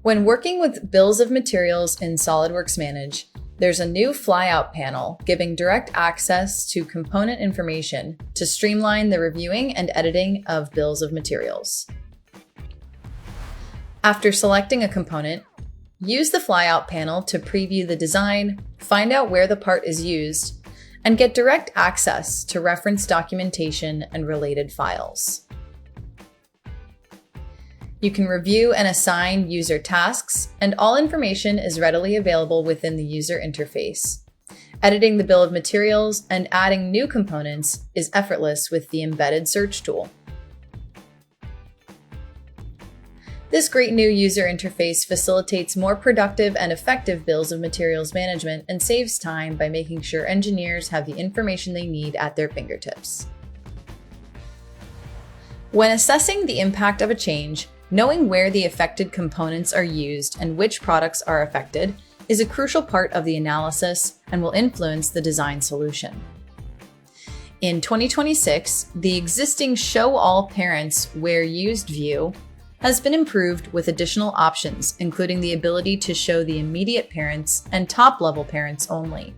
When working with bills of materials in SOLIDWORKS Manage, there's a new flyout panel giving direct access to component information to streamline the reviewing and editing of bills of materials. After selecting a component, use the flyout panel to preview the design, find out where the part is used, and get direct access to reference documentation and related files. You can review and assign user tasks, and all information is readily available within the user interface. Editing the bill of materials and adding new components is effortless with the embedded search tool. This great new user interface facilitates more productive and effective bills of materials management and saves time by making sure engineers have the information they need at their fingertips. When assessing the impact of a change, knowing where the affected components are used and which products are affected is a crucial part of the analysis and will influence the design solution. In 2026, the existing Show All Parents Where Used view has been improved with additional options, including the ability to show the immediate parents and top-level parents only.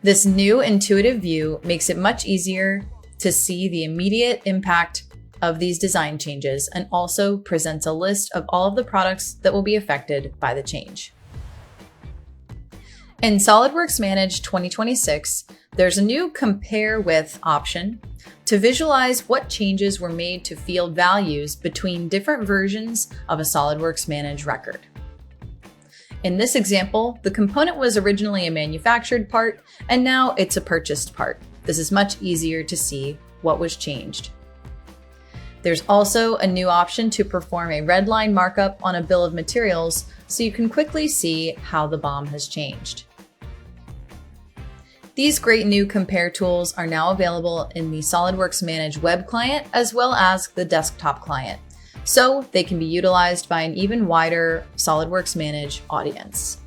This new intuitive view makes it much easier to see the immediate impact of these design changes and also presents a list of all of the products that will be affected by the change. In SOLIDWORKS Manage 2026, there's a new Compare With option to visualize what changes were made to field values between different versions of a SOLIDWORKS Manage record. In this example, the component was originally a manufactured part, and now it's a purchased part. This is much easier to see what was changed. There's also a new option to perform a Redline markup on a bill of materials so you can quickly see how the BOM has changed. These great new compare tools are now available in the SOLIDWORKS Manage web client as well as the desktop client, so they can be utilized by an even wider SOLIDWORKS Manage audience.